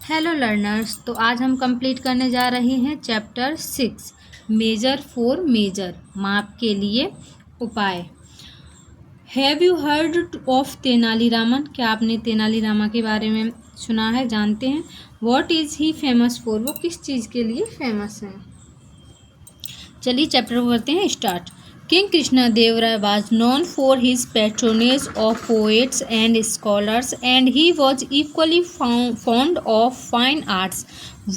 Hello learners. तो आज हम कंप्लीट करने जा रहे हैं चैप्टर 6 मेजर फॉर मेजर, माप के लिए उपाय। Have you heard of Tenali Raman? क्या आपने तेनालीरामा के बारे में सुना है, जानते हैं? What is he famous for? वो किस चीज़ के लिए फेमस है? चलिए चैप्टर को करते हैं start. King Krishnadev was known for his patronage of poets and scholars, and he was equally fond of fine arts.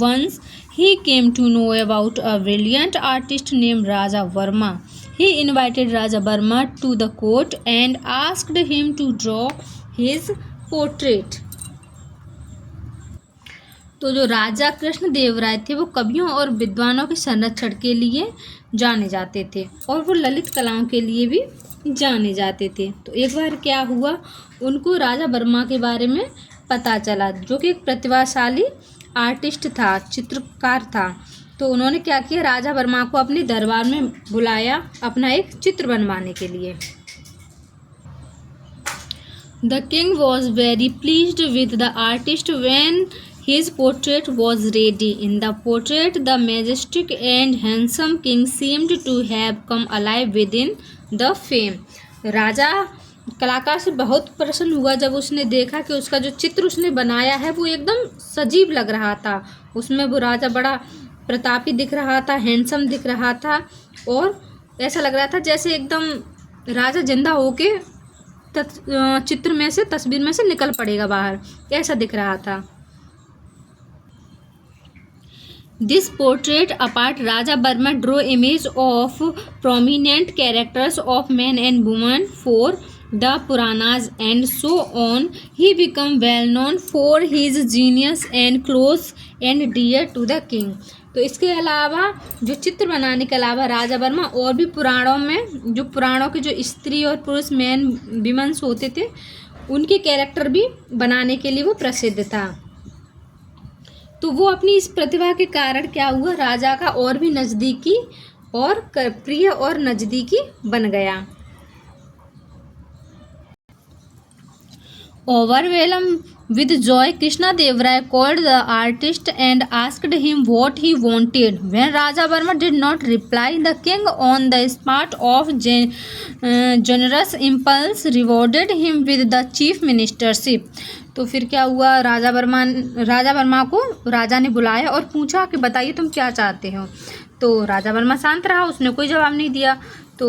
Once he came to know about a brilliant artist named Raja Varma. He invited Raja Varma to the court and asked him to draw his portrait. तो जो राजा कृष्णदेव राय थे वो कवियों और विद्वानों के संरक्षण के लिए जाने जाते थे और वो ललित कलाओं के लिए भी जाने जाते थे। तो एक बार क्या हुआ, उनको राजा वर्मा के बारे में पता चला, जो कि एक प्रतिभाशाली आर्टिस्ट था, चित्रकार था। तो उन्होंने क्या किया, राजा वर्मा को अपने दरबार में बुलाया अपना एक चित्र बनवाने के लिए। The king was very pleased with the artist when his portrait was ready. In the portrait, the majestic and handsome king seemed to have come alive within the frame. राजा कलाकार से बहुत प्रसन्न हुआ जब उसने देखा कि उसका जो चित्र उसने बनाया है वो एकदम सजीव लग रहा था। उसमें वो राजा बड़ा प्रतापी दिख रहा था, हैंडसम दिख रहा था और ऐसा लग रहा था जैसे एकदम राजा जिंदा होके चित्र में से, तस्वीर में से निकल पड़ेगा बाहर, ऐसा दिख रहा था। This portrait apart, Raja Burma drew image of prominent characters of men and women for the Puranas and so on. He became well known for his genius and close and dear to the king. तो इसके अलावा जो चित्र बनाने के अलावा राजा वर्मा और भी पुराणों में, जो पुराणों के जो स्त्री और पुरुष मैन विमेंस होते थे, उनके कैरेक्टर भी बनाने के लिए वो प्रसिद्ध था। तो वो अपनी इस प्रतिभा के कारण क्या हुआ, राजा का और भी नज़दीकी और प्रिय और नज़दीकी बन गया। Overwhelmed with joy, Krishnadev called the artist and asked him what he wanted. When Raja Varma did not reply, the king on the spot of generous impulse rewarded him with the chief ministership. तो फिर क्या हुआ, राजा वर्मा को राजा ने बुलाया और पूछा कि बताइए तुम क्या चाहते हो। तो राजा वर्मा शांत रहा, उसने कोई जवाब नहीं दिया। तो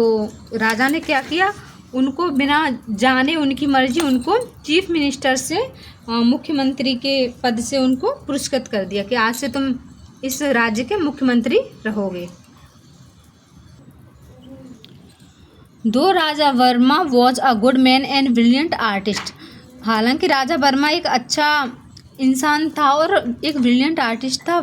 राजा ने क्या किया, उनको बिना जाने उनकी मर्जी उनको चीफ मिनिस्टर से, मुख्यमंत्री के पद से उनको पुरस्कृत कर दिया कि आज से तुम इस राज्य के मुख्यमंत्री रहोगे। दो Raja Varma was a good man and brilliant artist. हालांकि राजा वर्मा एक अच्छा इंसान था और एक ब्रिलियंट आर्टिस्ट था।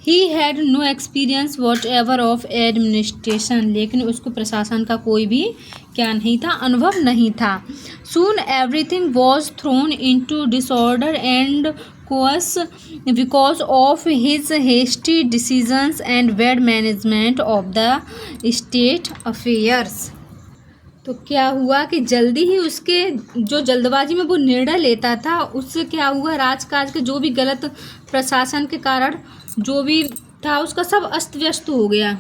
He had no experience whatever of administration, लेकिन उसको प्रशासन का कोई भी क्या नहीं था, अनुभव नहीं था। Soon everything was thrown into disorder and कोर्स because of his hasty decisions and bad management of the state affairs. तो क्या हुआ कि जल्दी ही उसके जो जल्दबाजी में वो निर्णय लेता था, उससे क्या हुआ, राजकाज के जो भी गलत प्रशासन के कारण जो भी था उसका सब अस्त व्यस्त हो गया।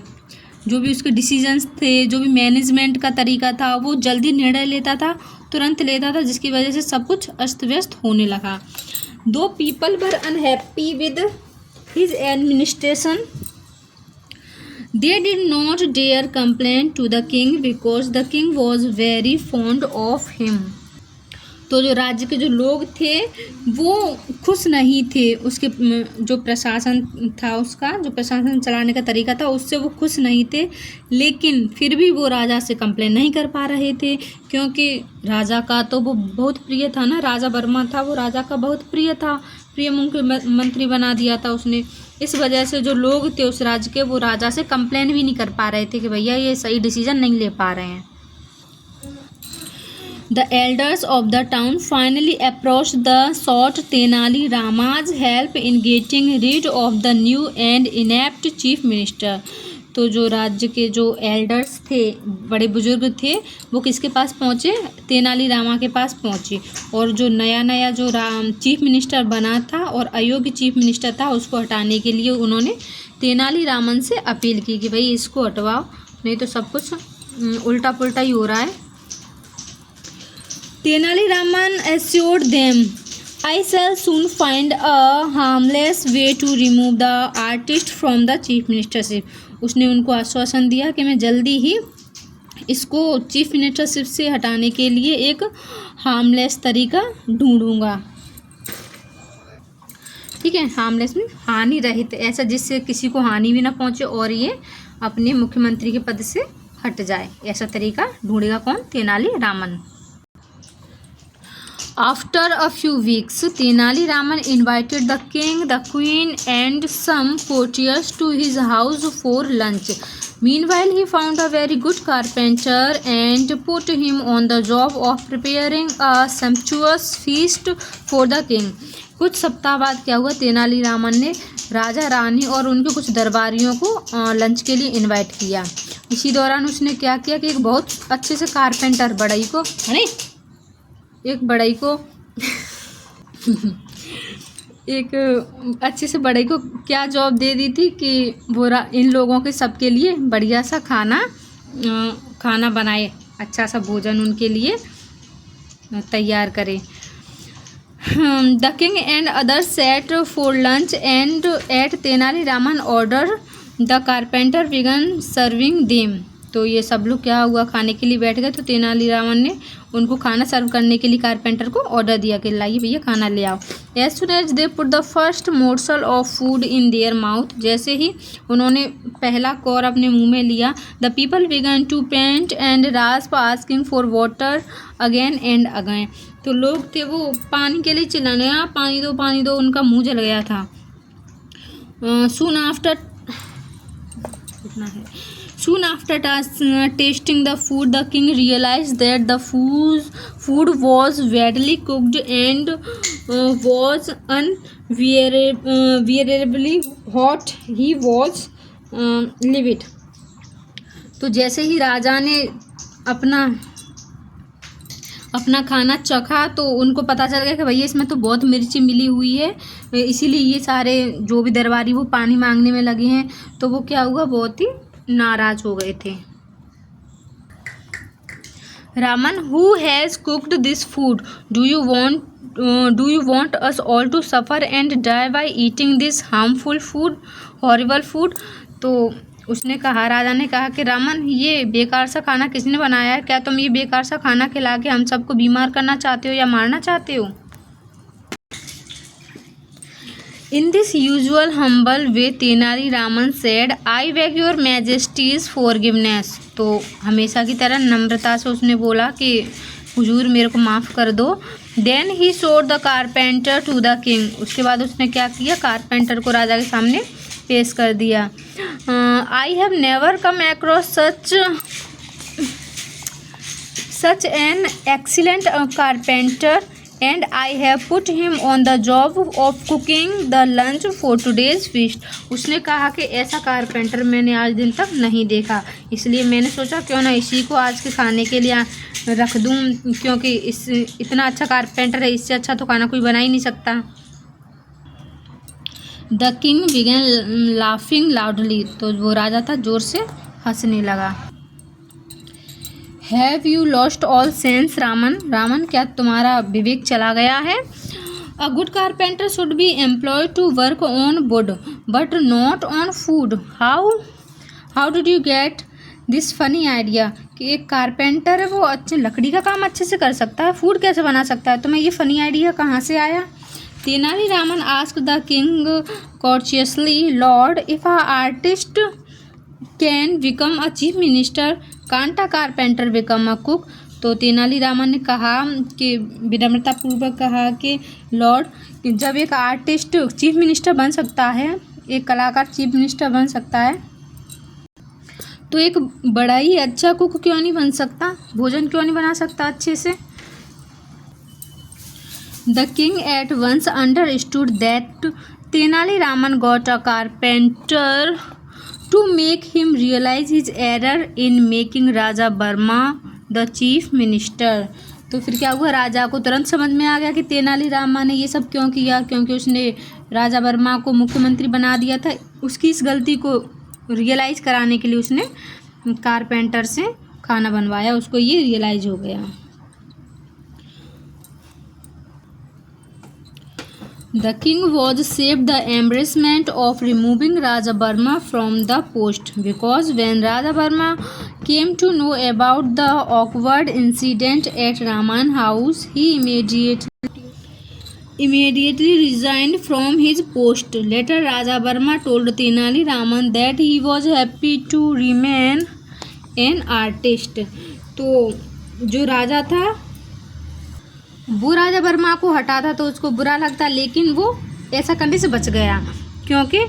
जो भी उसके डिसीजंस थे, जो भी मैनेजमेंट का तरीका था, वो जल्दी निर्णय लेता था, तुरंत लेता था, जिसकी वजह से सब कुछ अस्त व्यस्त होने लगा। दो people were unhappy with his administration, they did not dare complain to the king because the king was very fond of him. तो जो राज्य के जो लोग थे वो खुश नहीं थे, उसके जो प्रशासन था, उसका जो प्रशासन चलाने का तरीका था उससे वो खुश नहीं थे। लेकिन फिर भी वो राजा से कंप्लेन नहीं कर पा रहे थे, क्योंकि राजा का तो वो बहुत प्रिय था ना, राजा वर्मा था, वो राजा का बहुत प्रिय था, प्रिय मुख्यमंत्री बना दिया था उसने। इस वजह से जो लोग थे उस राज्य के, वो राजा से कंप्लेन भी नहीं कर पा रहे थे कि भैया ये सही डिसीजन नहीं ले पा रहे हैं। The elders of the town finally approached the sought Tenali Rama's help in getting rid of the new and inept chief minister. तो जो राज्य के जो एल्डर्स थे, बड़े बुजुर्ग थे, वो किसके पास पहुँचे? तेनालीरामा के पास पहुँचे। और जो नया नया जो चीफ मिनिस्टर बना था और अयोग्य चीफ मिनिस्टर था, उसको हटाने के लिए उन्होंने तेनालीरामन से अपील की कि भाई इसको हटवाओ, नहीं तो सब कुछ उल्टा पुल्टा ही हो रहा है। Tenali Raman assured them, I shall soon find a harmless way to remove the artist from the chief ministership. उसने उनको आश्वासन दिया कि मैं जल्दी ही इसको चीफ मिनिस्टरशिप से हटाने के लिए एक हार्मलेस तरीका ढूंढूंगा। ठीक है, हार्मलेस में हानि रहित, ऐसा जिससे किसी को हानि भी ना पहुंचे और ये अपने मुख्यमंत्री के पद से हट जाए, ऐसा तरीका ढूंढेगा कौन? Tenali Raman. After a few weeks, Tenali-Raman invited the king, the queen, and some courtiers to his house for lunch. Meanwhile, he found a very good carpenter and put him on the job of preparing a sumptuous feast for the king. कुछ सप्ताह बाद क्या हुआ? तेनालीरामन ने राजा रानी और उनके कुछ दरबारियों को लंच के लिए इनवाइट किया। इसी दौरान उसने क्या किया कि एक बहुत अच्छे से कारपेंटर बढ़ई को एक अच्छे से बढ़ई को क्या जॉब दे दी थी कि वो इन लोगों के सबके लिए बढ़िया सा खाना बनाए, अच्छा सा भोजन उनके लिए तैयार करे। The king and other set for lunch and at Tenaliraman order the carpenter began serving them. तो ये सब लोग क्या हुआ, खाने के लिए बैठ गए। तो तेनालीरामन ने उनको खाना सर्व करने के लिए कारपेंटर को ऑर्डर दिया कि लाइए भैया खाना ले आओ। As soon as they put the first morsel of food in their mouth, जैसे ही उन्होंने पहला कौर अपने मुंह में लिया, the people began to pant and rasp asking for water again and again. तो लोग थे वो पानी के लिए चिल्लाने, पानी दो, उनका मुँह जल गया था। Soon after tasting the food, the king realized that the food was badly cooked and was unbearably hot. He was livid. तो जैसे ही राजा ने अपना खाना चखा तो उनको पता चल गया कि भैया इसमें तो बहुत मिर्ची मिली हुई है, इसीलिए ये सारे जो भी दरबारी वो पानी मांगने में लगे हैं। तो वो क्या हुआ, बहुत ही नाराज हो गए थे। Raman, who has cooked this food? Do you want us all to suffer and die by eating this harmful food, horrible food? तो उसने कहा, राजा ने कहा कि रामन, ये बेकार सा खाना किसने बनाया है? क्या तुम ये बेकार सा खाना खिला के हम सबको बीमार करना चाहते हो या मारना चाहते हो? In this usual humble way, Tenali Raman said, I beg your majesty's forgiveness. तो हमेशा की तरह नम्रता से उसने बोला कि हुजूर मेरे को माफ़ कर दो। Then he showed the carpenter to the king. उसके बाद उसने क्या किया, कारपेंटर को राजा के सामने पेश कर दिया। I have never come across such an excellent carpenter and I have put him on the job of cooking the lunch for today's feast. उसने कहा कि ऐसा कारपेंटर मैंने आज दिन तक नहीं देखा, इसलिए मैंने सोचा क्यों ना इसी को आज के खाने के लिए रख दूं, क्योंकि इतना अच्छा कारपेंटर है, इससे अच्छा तो खाना कोई बना ही नहीं सकता। The king began laughing loudly. तो वो राजा था जोर से हंसने लगा। Have you lost all sense Raman? Raman, क्या तुम्हारा विवेक चला गया है? A good carpenter should be employed to work on wood but not on food. How did you get this funny idea? कि एक कारपेंटर है वो अच्छे लकड़ी का काम अच्छे से कर सकता है, फूड कैसे बना सकता है? तुम्हें ये फनी आइडिया कहाँ से आया? Tenali Raman asked the king courteously, Lord, if a artist can become a chief minister, can't a carpenter become a cook? तो तेनालीरामन ने कहा कि विनम्रतापूर्वक कहा कि लॉर्ड, जब एक आर्टिस्ट चीफ मिनिस्टर बन सकता है, एक कलाकार चीफ मिनिस्टर बन सकता है, तो एक बड़ा ही अच्छा कुक क्यों नहीं बन सकता? भोजन क्यों नहीं बना सकता अच्छे से? The king at once understood that Tenali Raman got a carpenter to make him realise his error in making Raja Varma the chief minister. तो फिर क्या हुआ, राजा को तुरंत समझ में आ गया कि तेनालीरामा ने ये सब क्यों किया, क्योंकि उसने राजा वर्मा को मुख्यमंत्री बना दिया था। उसकी इस गलती को रियलाइज़ कराने के लिए उसने कारपेंटर से खाना बनवाया, उसको ये रियलाइज हो गया। The king was saved the embarrassment of removing Raja Verma from the post, because when Raja Verma came to know about the awkward incident at Raman house, he immediately resigned from his post. Later, Raja Verma told Tenali Raman that he was happy to remain an artist. तो जो राजा था वो राजा वर्मा को हटाता तो उसको बुरा लगता, लेकिन वो ऐसा करने से बच गया, क्योंकि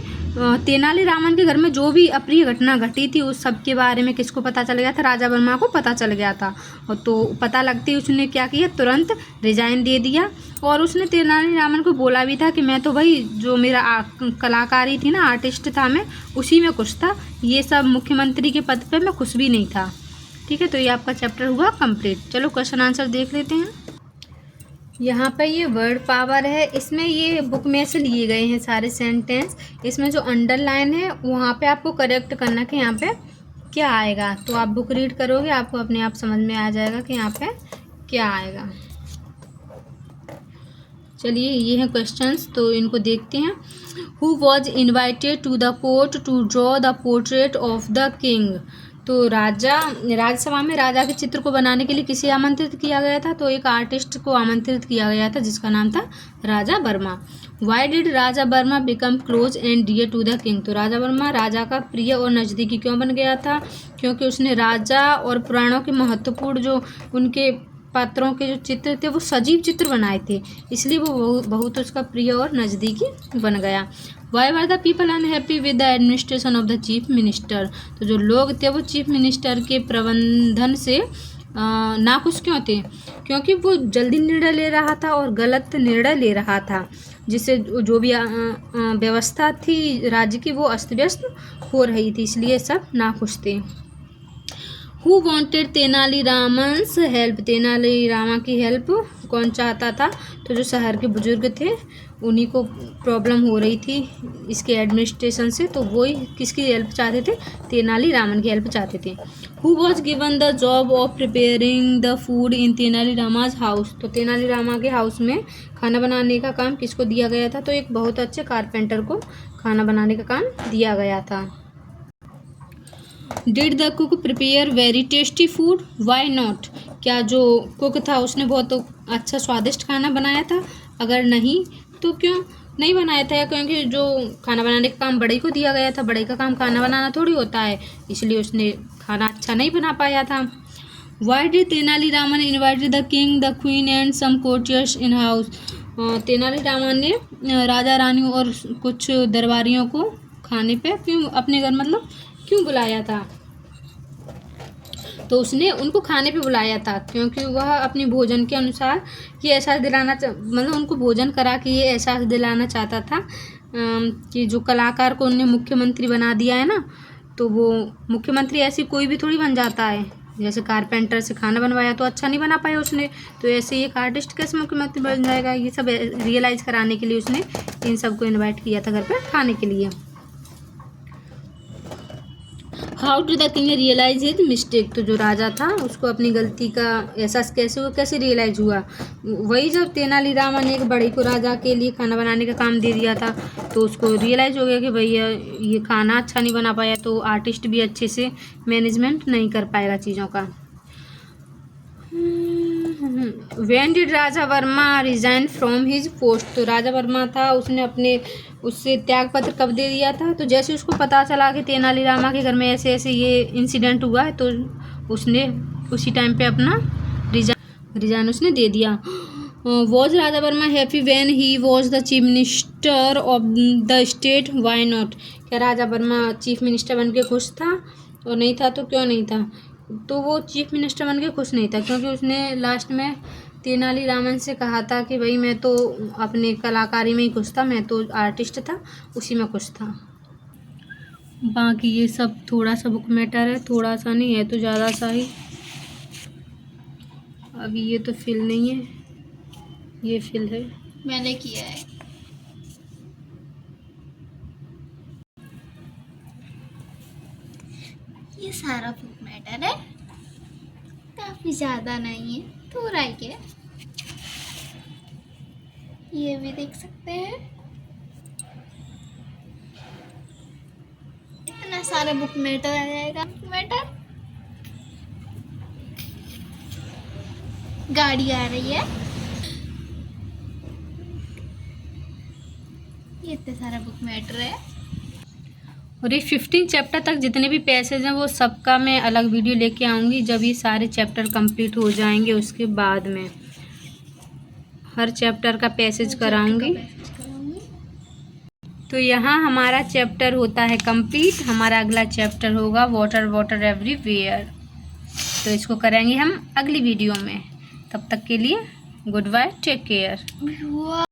तेनालीरामन के घर में जो भी अप्रिय घटना घटी थी उस सब के बारे में किसको पता चल गया था, राजा वर्मा को पता चल गया था। और तो पता लगते ही उसने क्या किया, तुरंत रिजाइन दे दिया। और उसने तेनालीरामन को बोला भी था कि मैं तो भाई जो मेरा कलाकारी थी ना, आर्टिस्ट था, मैं उसी में खुश था, ये सब मुख्यमंत्री के पद पर मैं खुश भी नहीं था। ठीक है, तो ये आपका चैप्टर हुआ कंप्लीट। चलो क्वेश्चन आंसर देख लेते हैं। यहाँ पे ये वर्ड पावर है, इसमें ये बुक में से लिए गए हैं सारे सेंटेंस। इसमें जो अंडरलाइन है वहाँ पे आपको करेक्ट करना कि यहाँ पे क्या आएगा। तो आप बुक रीड करोगे, आपको अपने आप समझ में आ जाएगा कि यहाँ पे क्या आएगा। चलिए ये हैं क्वेश्चंस, तो इनको देखते हैं। Who was invited to the court to draw the portrait of the king. तो राज्यसभा में राजा के चित्र को बनाने के लिए किसे आमंत्रित किया गया था, तो एक आर्टिस्ट को आमंत्रित किया गया था जिसका नाम था Raja Varma. Why did Raja Varma become close and dear to the king. तो राजा वर्मा राजा का प्रिय और नज़दीकी क्यों बन गया था, क्योंकि उसने राजा और पुराणों के महत्वपूर्ण जो उनके पात्रों के जो चित्र थे वो सजीव चित्र बनाए थे, इसलिए वो बहुत उसका प्रिय और नज़दीकी बन गया। Why were the people unhappy with the administration of the chief minister. तो जो लोग थे वो चीफ मिनिस्टर के प्रबंधन से नाखुश क्यों थे, क्योंकि वो जल्दी निर्णय ले रहा था और गलत निर्णय ले रहा था, जिससे जो भी व्यवस्था थी राज्य की वो अस्त व्यस्त हो रही थी, इसलिए सब नाखुश थे। Who wanted Tenaliraman's help. Tenalirama की हेल्प कौन चाहता था, तो जो शहर के बुजुर्ग थे उन्हीं को प्रॉब्लम हो रही थी इसके एडमिनिस्ट्रेशन से, तो वो ही किसकी हेल्प चाहते थे, तेनालीरामन की हेल्प चाहते थे। Who was given the job of preparing the food in Tenalirama's house. तो तेनालीरामा के हाउस में खाना बनाने का काम किसको दिया गया था, तो एक बहुत अच्छे कारपेंटर को खाना बनाने का काम दिया गया था। Did the cook prepare very tasty food, why not. क्या जो कुक था उसने बहुत अच्छा स्वादिष्ट खाना बनाया था, अगर नहीं तो क्यों नहीं बनाया था, क्योंकि जो खाना बनाने का काम बड़े को दिया गया था, बड़े का काम खाना बनाना थोड़ी होता है, इसलिए उसने खाना अच्छा नहीं बना पाया था। Why did Tenaliraman invited the king the queen and some courtiers in house. Tenaliraman ने राजा रानी और कुछ दरबारियों को खाने पे क्यों अपने घर मतलब क्यों बुलाया था, तो उसने उनको खाने पे बुलाया था क्योंकि वह अपनी भोजन के अनुसार ये एहसास दिलाना मतलब उनको भोजन करा के ये एहसास दिलाना चाहता था कि जो कलाकार को उन्हें मुख्यमंत्री बना दिया है ना, तो वो मुख्यमंत्री ऐसी कोई भी थोड़ी बन जाता है। जैसे कारपेंटर से खाना बनवाया तो अच्छा नहीं बना पाया उसने, तो ऐसे एक आर्टिस्ट कैसे मुख्यमंत्री बन जाएगा, ये सब रियलाइज़ कराने के लिए उसने इन सबको इन्वाइट किया था घर पर खाने के लिए। How to the king realise his mistake. तो जो राजा था उसको अपनी गलती का एहसास कैसे रियलाइज हुआ, वही जब तेनालीरामन ने एक बड़े को राजा के लिए खाना बनाने का काम दे दिया था, तो उसको रियलाइज हो गया कि भैया ये खाना अच्छा नहीं बना पाया, तो आर्टिस्ट भी अच्छे से मैनेजमेंट नहीं कर पाएगा चीज़ों का। When did Raja Verma resign from his post. तो राजा वर्मा था उसने अपने उससे त्यागपत्र कब दे दिया था, तो जैसे उसको पता चला कि तेनालीरामा के घर में ऐसे ऐसे ये इंसिडेंट हुआ है, तो उसने उसी टाइम पे अपना रिजाइन उसने दे दिया। Was Raja Varma happy when he was the chief minister of the state, why not. क्या राजा वर्मा चीफ मिनिस्टर बन के खुश था, और नहीं था तो क्यों नहीं था, तो वो चीफ मिनिस्टर बन के खुश नहीं था क्योंकि उसने लास्ट में तेनालीरामन से कहा था कि भाई मैं तो अपने कलाकारी में ही खुश था, मैं तो आर्टिस्ट था उसी में खुश था। बाकी ये सब थोड़ा सा बुक मैटर है, थोड़ा सा नहीं है तो ज़्यादा सा ही। अभी ये तो फिल नहीं है, ये फिल है, मैंने किया है। ये सारा बुक मैटर है, काफी ज्यादा नहीं है, थोड़ा ही है। ये भी देख सकते हैं, इतना सारा बुक मैटर आ जाएगा। बुक मैटर, गाड़ी आ रही है, ये इतना सारा बुक मैटर है। और ये 15 चैप्टर तक जितने भी पैसेज हैं वो सबका मैं अलग वीडियो लेके आऊँगी जब ये सारे चैप्टर कंप्लीट हो जाएंगे। उसके बाद में हर चैप्टर का पैसेज कराऊंगी। तो यहाँ हमारा चैप्टर होता है कंप्लीट। हमारा अगला चैप्टर होगा वाटर वाटर एवरीवेयर, तो इसको करेंगे हम अगली वीडियो में। तब तक के लिए गुड बाय, टेक केयर।